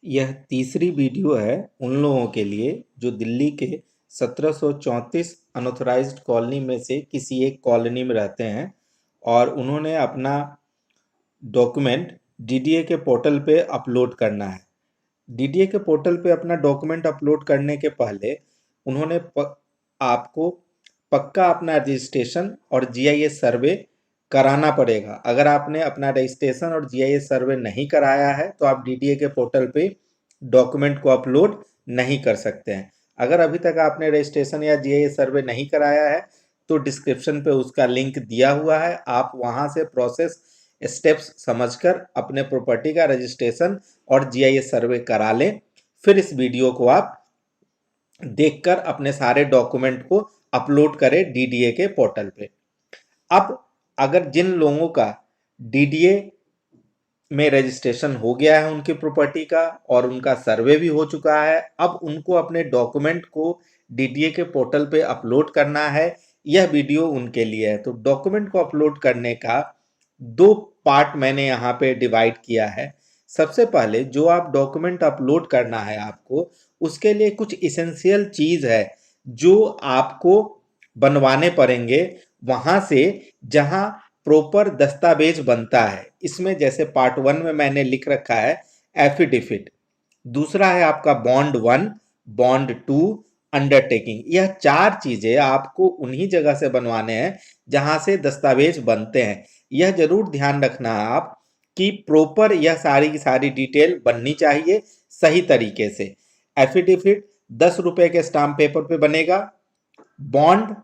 यह तीसरी वीडियो है उन लोगों के लिए जो दिल्ली के 1734 अनऑथराइज्ड कॉलोनी में से किसी एक कॉलोनी में रहते हैं और उन्होंने अपना डॉक्यूमेंट डीडीए के पोर्टल पे अपलोड करना है। डीडीए के पोर्टल पे अपना डॉक्यूमेंट अपलोड करने के पहले उन्होंने आपको पक्का अपना रजिस्ट्रेशन और जीआईएस सर्वे कराना पड़ेगा। अगर आपने अपना रजिस्ट्रेशन और जीआईएस सर्वे नहीं कराया है तो आप डीडीए के पोर्टल पे डॉक्यूमेंट को अपलोड नहीं कर सकते हैं। अगर अभी तक आपने रजिस्ट्रेशन या जीआईएस सर्वे नहीं कराया है तो डिस्क्रिप्शन पे उसका लिंक दिया हुआ है, आप वहां से प्रोसेस स्टेप्स समझकर अपने प्रॉपर्टी का रजिस्ट्रेशन और जीआईएस सर्वे करा लें। फिर इस वीडियो को आप देखकर अपने सारे डॉक्यूमेंट को अपलोड करें डीडीए के पोर्टल पे। अब अगर जिन लोगों का डीडीए में रजिस्ट्रेशन हो गया है उनकी प्रॉपर्टी का और उनका सर्वे भी हो चुका है, अब उनको अपने डॉक्यूमेंट को डीडीए के पोर्टल पे अपलोड करना है। यह वीडियो उनके लिए है। तो डॉक्यूमेंट को अपलोड करने का दो पार्ट मैंने यहाँ पे डिवाइड किया है। सबसे पहले जो आप डॉक्यूमेंट अपलोड करना है आपको, उसके लिए कुछ इसेंशियल चीज है जो आपको बनवाने पड़ेंगे वहां से जहां प्रॉपर दस्तावेज बनता है। इसमें जैसे पार्ट 1 में मैंने लिख रखा है एफिडेविट, दूसरा है आपका बॉन्ड 1, बॉन्ड 2, अंडरटेकिंग। यह चार चीजें आपको उन्हीं जगह से बनवाने हैं जहां से दस्तावेज बनते हैं। यह जरूर ध्यान रखना आप कि प्रॉपर यह सारी की सारी डिटेल बननी चाहिए सही तरीके से। एफिडेविट 10 रुपए के स्टाम्प पेपर पे बनेगा। बॉन्ड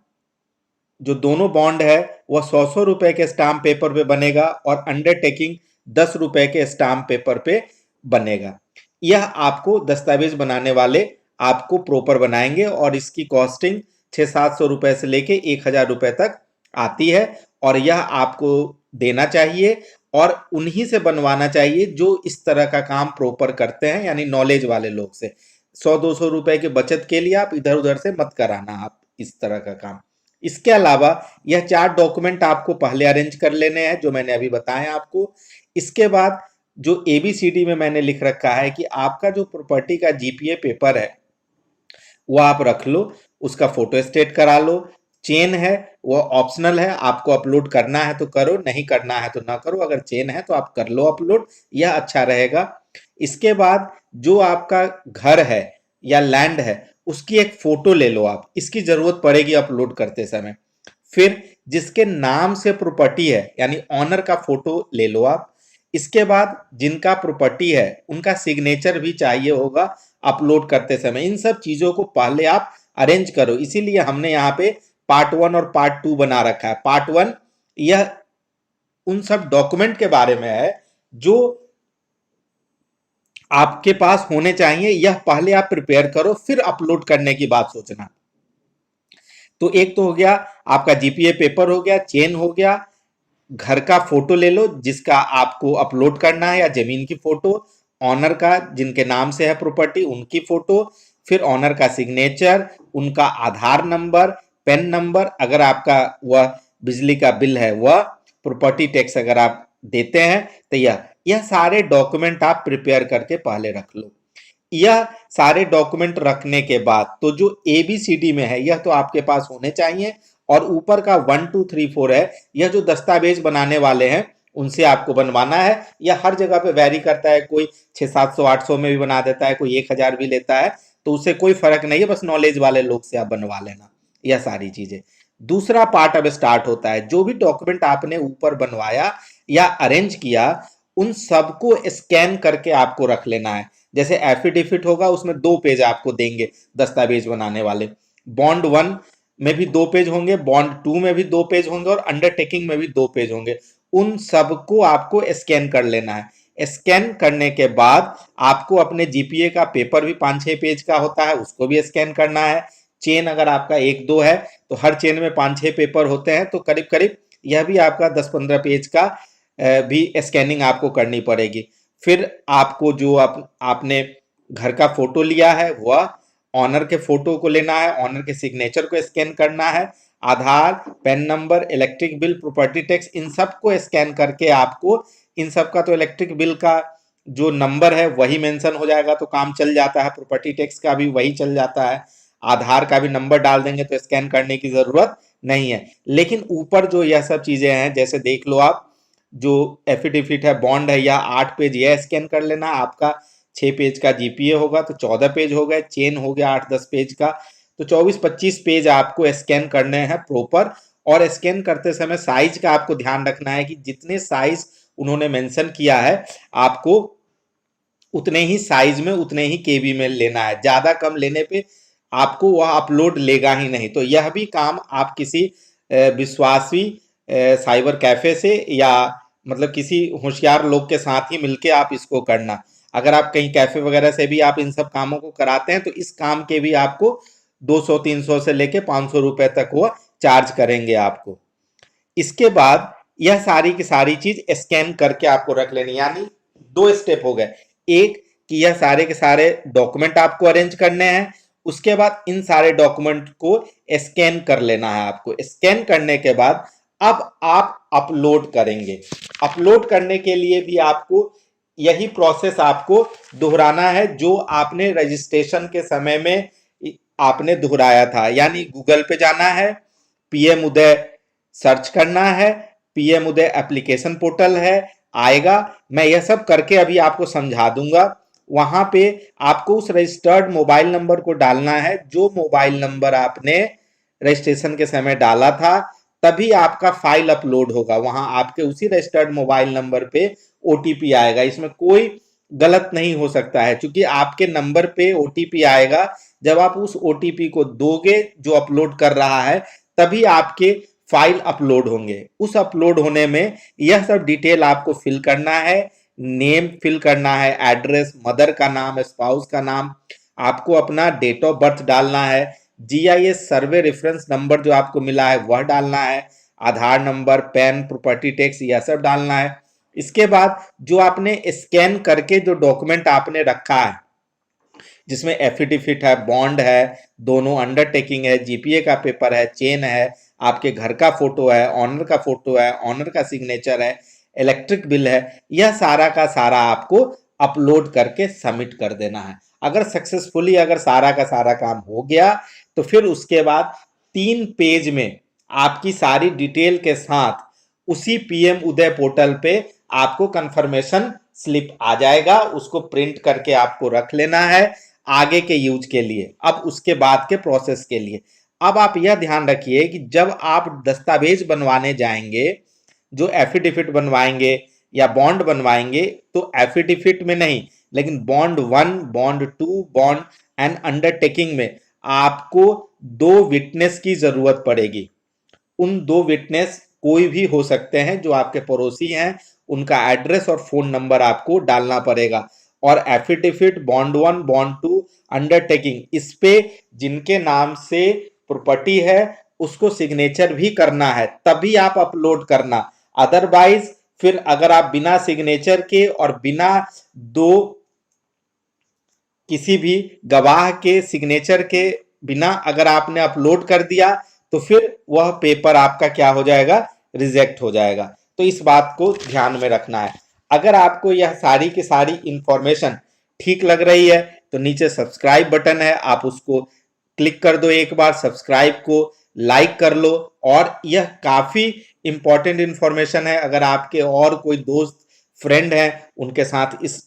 जो दोनों बॉन्ड है वह 100 रुपए के स्टाम्प पेपर पे बनेगा और अंडरटेकिंग 10 रुपए के स्टाम्प पेपर पे बनेगा। यह आपको दस्तावेज बनाने वाले आपको प्रॉपर बनाएंगे और इसकी कॉस्टिंग 600-700 रुपए से लेके 1000 रुपए तक आती है और यह आपको देना चाहिए और उन्हीं से बनवाना चाहिए जो इस तरह का काम प्रॉपर करते हैं, यानी नॉलेज वाले लोग से। 100-200 रुपए की बचत के लिए आप इधर उधर से मत कराना आप इस तरह का काम। इसके अलावा यह चार डॉक्यूमेंट आपको पहले अरेंज कर लेने हैं जो मैंने अभी बताया आपको। इसके बाद जो एबीसीडी में मैंने लिख रखा है कि आपका जो प्रॉपर्टी का जीपीए पेपर है वो आप रख लो, उसका फोटो स्टेट करा लो। चेन है वो ऑप्शनल है, आपको अपलोड करना है तो करो, नहीं करना है तो ना करो। अगर चेन है तो आप कर लो अपलोड, यह अच्छा रहेगा। इसके बाद जो आपका घर है या लैंड है उसकी एक फोटो ले लो आप, इसकी जरूरत पड़ेगी अपलोड करते समय। फिर जिसके नाम से प्रॉपर्टी है यानी ऑनर का फोटो ले लो आप। इसके बाद जिनका प्रॉपर्टी है उनका सिग्नेचर भी चाहिए होगा अपलोड करते समय। इन सब चीजों को पहले आप अरेंज करो, इसीलिए हमने यहाँ पे पार्ट 1 और पार्ट 2 बना रखा है। पार्ट 1 यह उन सब डॉक्यूमेंट के बारे में है जो आपके पास होने चाहिए, यह पहले आप प्रिपेयर करो, फिर अपलोड करने की बात सोचना। तो एक तो हो गया आपका जीपीए पेपर, हो गया चेन, हो गया घर का फोटो ले लो जिसका आपको अपलोड करना है या जमीन की फोटो, ऑनर का जिनके नाम से है प्रॉपर्टी उनकी फोटो, फिर ऑनर का सिग्नेचर, उनका आधार नंबर, पेन नंबर, अगर आपका वह बिजली का बिल है वह, प्रॉपर्टी टैक्स अगर आप देते हैं तो यह सारे डॉक्यूमेंट आप प्रिपेयर करके पहले रख लो। यह सारे डॉक्यूमेंट रखने के बाद तो जो एबीसीडी में है यह तो आपके पास होने चाहिए और ऊपर का 1 2 3 4 है, यह जो दस्तावेज बनाने वाले हैं उनसे आपको बनवाना है। यह हर जगह पे वैरी करता है, कोई 600-700-800 में भी बना देता है, कोई 1000 भी लेता है, तो उससे कोई फर्क नहीं है, बस नॉलेज वाले लोग से आप बनवा लेना यह सारी चीजें। दूसरा पार्ट अब स्टार्ट होता है। जो भी डॉक्यूमेंट आपने ऊपर बनवाया या अरेंज किया उन सबको स्कैन करके आपको रख लेना है। जैसे एफिडेविट होगा उसमें 2 पेज आपको देंगे दस्तावेज बनाने वाले, बॉन्ड 1 में भी 2 पेज होंगे, बॉन्ड 2 में भी 2 पेज होंगे और अंडरटेकिंग में भी 2 पेज होंगे। उन सबको आपको स्कैन कर लेना है। स्कैन करने के बाद आपको अपने जीपीए का पेपर भी 5-6 पेज का होता है, उसको भी स्कैन करना है। चेन अगर आपका 1-2 है तो हर चेन में 5-6 पेपर होते हैं, तो करीब करीब यह भी आपका 10-15 पेज का भी स्कैनिंग आपको करनी पड़ेगी। फिर आपको जो आपने घर का फोटो लिया है वह ऑनर के फोटो को लेना है, ऑनर के सिग्नेचर को स्कैन करना है, Aadhaar, PAN number, electric bill, property tax, इन सब को स्कैन करके आपको, इन सब का तो इलेक्ट्रिक बिल का जो नंबर है वही मेंशन हो जाएगा तो काम चल जाता है, प्रॉपर्टी टैक्स का भी वही चल जाता है, आधार का भी नंबर डाल देंगे तो स्कैन करने की जरूरत नहीं है। लेकिन ऊपर जो यह सब चीजें हैं, जैसे देख लो आप, जो एफिडेविट है, बॉन्ड है, या 8 पेज यह स्कैन कर लेना, आपका 6 पेज का जीपीए होगा तो 14 पेज हो गए, चेन हो गया 8-10 पेज का, तो 24-25 पेज आपको स्कैन करने हैं प्रॉपर। और स्कैन करते समय साइज का आपको ध्यान रखना है कि जितने साइज उन्होंने मेंशन किया है आपको उतने ही साइज में उतने ही केबी में लेना है, ज्यादा कम लेने पे आपको वह अपलोड लेगा ही नहीं। तो यह भी काम आप किसी विश्वासी साइबर कैफे से या मतलब किसी होशियार लोग के साथ ही मिलके आप इसको करना। अगर आप कहीं कैफे वगैरह से भी आप इन सब कामों को कराते हैं तो इस काम के भी आपको 200-300 से लेके 500 रुपए तक वो चार्ज करेंगे आपको। इसके बाद यह सारी की सारी चीज स्कैन करके आपको रख लेनी, यानी 2 स्टेप हो गए। एक कि यह सारे के सारे डॉक्यूमेंट आपको अरेंज करने हैं, उसके बाद इन सारे डॉक्यूमेंट को स्कैन कर लेना है आपको। स्कैन करने के बाद अब आप अपलोड करेंगे। अपलोड करने के लिए भी आपको यही प्रोसेस आपको दोहराना है जो आपने रजिस्ट्रेशन के समय में आपने दोहराया था, यानी गूगल पे जाना है, पीएम उदय सर्च करना है, पीएम उदय एप्लीकेशन पोर्टल है, आएगा। मैं यह सब करके अभी आपको समझा दूंगा। वहां पे आपको उस रजिस्टर्ड मोबाइल नंबर को डालना है जो मोबाइल नंबर आपने रजिस्ट्रेशन के समय डाला था, तभी आपका फाइल अपलोड होगा। वहां आपके उसी रजिस्टर्ड मोबाइल नंबर पे ओटीपी आएगा, इसमें कोई गलत नहीं हो सकता है, क्योंकि आपके नंबर पे ओटीपी आएगा। जब आप उस ओटीपी को दोगे जो अपलोड कर रहा है, तभी आपके फाइल अपलोड होंगे। उस अपलोड होने में यह सब डिटेल आपको फिल करना है, नेम फिल करना है, एड्रेस, मदर का नाम, स्पाउस का नाम, आपको अपना डेट ऑफ बर्थ डालना है, जीआईएस सर्वे रेफरेंस नंबर जो आपको मिला है वह डालना है, आधार नंबर, पैन, प्रॉपर्टी टैक्स, यह सब डालना है। इसके बाद जो आपने स्कैन करके जो डॉक्यूमेंट आपने रखा है, जिसमें एफिडेविट है, बॉन्ड है, दोनों अंडरटेकिंग है, जीपीए का पेपर है, चेन है, आपके घर का फोटो है, ऑनर का फोटो है, ऑनर का सिग्नेचर है, इलेक्ट्रिक बिल है, यह सारा का सारा आपको अपलोड करके सबमिट कर देना है। अगर सक्सेसफुली अगर सारा का सारा काम हो गया तो फिर उसके बाद 3 पेज में आपकी सारी डिटेल के साथ उसी पीएम उदय पोर्टल पे आपको कंफर्मेशन स्लिप आ जाएगा। उसको प्रिंट करके आपको रख लेना है आगे के यूज के लिए, अब उसके बाद के प्रोसेस के लिए। अब आप यह ध्यान रखिए कि जब आप दस्तावेज बनवाने जाएंगे, जो एफिडेविट बनवाएंगे या बॉन्ड बनवाएंगे, तो एफिडेविट में नहीं लेकिन bond 1, bond 2, bond and undertaking में आपको 2 विटनेस की जरूरत पड़ेगी। उन 2 विटनेस कोई भी हो सकते हैं जो आपके पड़ोसी हैं, उनका एड्रेस और फोन नंबर आपको डालना पड़ेगा। और एफिडेविट, बॉन्ड 1, बॉन्ड 2, अंडरटेकिंग, इस पे जिनके नाम से प्रॉपर्टी है उसको सिग्नेचर भी करना है, तभी आप अपलोड करना। अदरवाइज फिर अगर आप बिना सिग्नेचर के और बिना दो किसी भी गवाह के सिग्नेचर के बिना अगर आपने अपलोड कर दिया तो फिर वह पेपर आपका क्या हो जाएगा, रिजेक्ट हो जाएगा। तो इस बात को ध्यान में रखना है। अगर आपको यह सारी की सारी इंफॉर्मेशन ठीक लग रही है तो नीचे सब्सक्राइब बटन है, आप उसको क्लिक कर दो, एक बार सब्सक्राइब को लाइक कर लो। और यह काफी इंपॉर्टेंट इंफॉर्मेशन है, अगर आपके और कोई दोस्त फ्रेंड हैं उनके साथ इस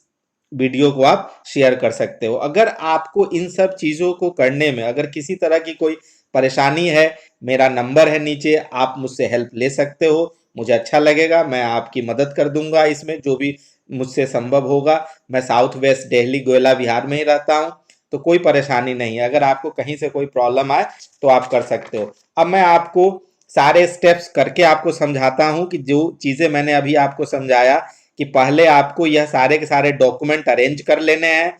वीडियो को आप शेयर कर सकते हो। अगर आपको इन सब चीजों को करने में अगर किसी तरह की कोई परेशानी है, मेरा नंबर है नीचे, आप मुझसे हेल्प ले सकते हो, मुझे अच्छा लगेगा, मैं आपकी मदद कर दूंगा इसमें जो भी मुझसे संभव होगा। मैं साउथ वेस्ट दिल्ली गोयला बिहार में ही रहता हूँ, तो कोई परेशानी नहीं है। अगर आपको कहीं से कोई प्रॉब्लम आए तो आप कर सकते हो। अब मैं आपको सारे स्टेप्स करके आपको समझाता हूँ कि जो चीजें मैंने अभी आपको समझाया कि पहले आपको यह सारे के सारे डॉक्यूमेंट अरेंज कर लेने हैं,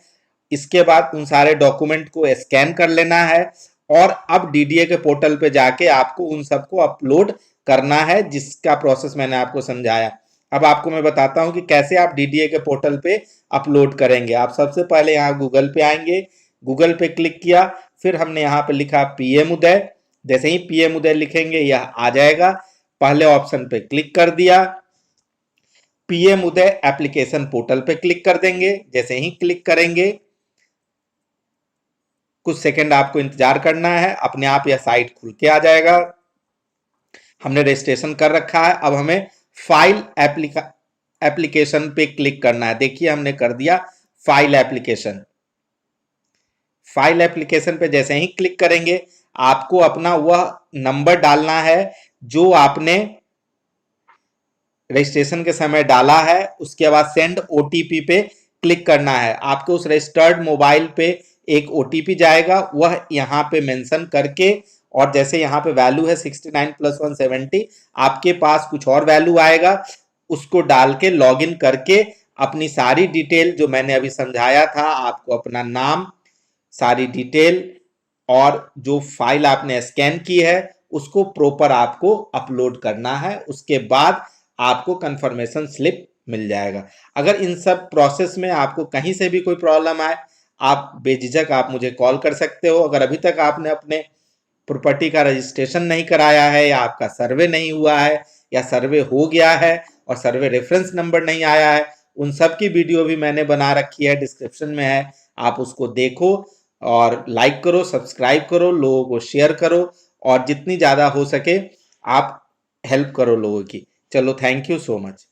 इसके बाद उन सारे डॉक्यूमेंट को स्कैन कर लेना है, और अब डीडीए के पोर्टल पे जाके आपको उन सबको अपलोड करना है, जिसका प्रोसेस मैंने आपको समझाया। अब आपको मैं बताता हूं कि कैसे आप डीडीए के पोर्टल पे अपलोड करेंगे। आप सबसे पहले यहाँ गूगल पे आएंगे, गूगल पे क्लिक किया, फिर हमने यहाँ पे लिखा पीएम उदय, जैसे ही पीएम उदय लिखेंगे यह आ जाएगा, पहले ऑप्शन पे क्लिक कर दिया। पीएम उदय एप्लीकेशन पोर्टल पे क्लिक कर देंगे। जैसे ही क्लिक करेंगे, कुछ सेकंड आपको इंतजार करना है, अपने आप यह साइट खुल के आ जाएगा। हमने रजिस्ट्रेशन कर रखा है। अब हमें फाइल एप्लीकेशन पे क्लिक करना है। देखिए हमने कर दिया फाइल एप्लीकेशन। फाइल एप्लीकेशन पे जैसे ही क्लिक करेंगे, आपको अपना वह नंबर डालना है जो आपने रजिस्ट्रेशन के समय डाला है। उसके बाद सेंड ओटीपी पे क्लिक करना है। आपके उस रजिस्टर्ड मोबाइल पे एक ओटीपी जाएगा, वह यहाँ पे मेंशन करके, और जैसे यहाँ पे वैल्यू है 69 + 170, आपके पास कुछ और वैल्यू आएगा, उसको डाल के लॉगिन करके अपनी सारी डिटेल जो मैंने अभी समझाया था, आपको अपना नाम, सारी डिटेल और जो फाइल आपने स्कैन की है उसको प्रॉपर आपको अपलोड करना है। उसके बाद आपको कंफर्मेशन स्लिप मिल जाएगा। अगर इन सब प्रोसेस में आपको कहीं से भी कोई प्रॉब्लम आए, आप बेझिझक आप मुझे कॉल कर सकते हो। अगर अभी तक आपने अपने प्रॉपर्टी का रजिस्ट्रेशन नहीं कराया है, या आपका सर्वे नहीं हुआ है, या सर्वे हो गया है और सर्वे रेफरेंस नंबर नहीं आया है, उन सब की वीडियो भी मैंने बना रखी है, डिस्क्रिप्शन में है, आप उसको देखो और लाइक करो, सब्सक्राइब करो, लोगों को शेयर करो, और जितनी ज़्यादा हो सके आप हेल्प करो लोगों की। चलो, थैंक यू सो मच।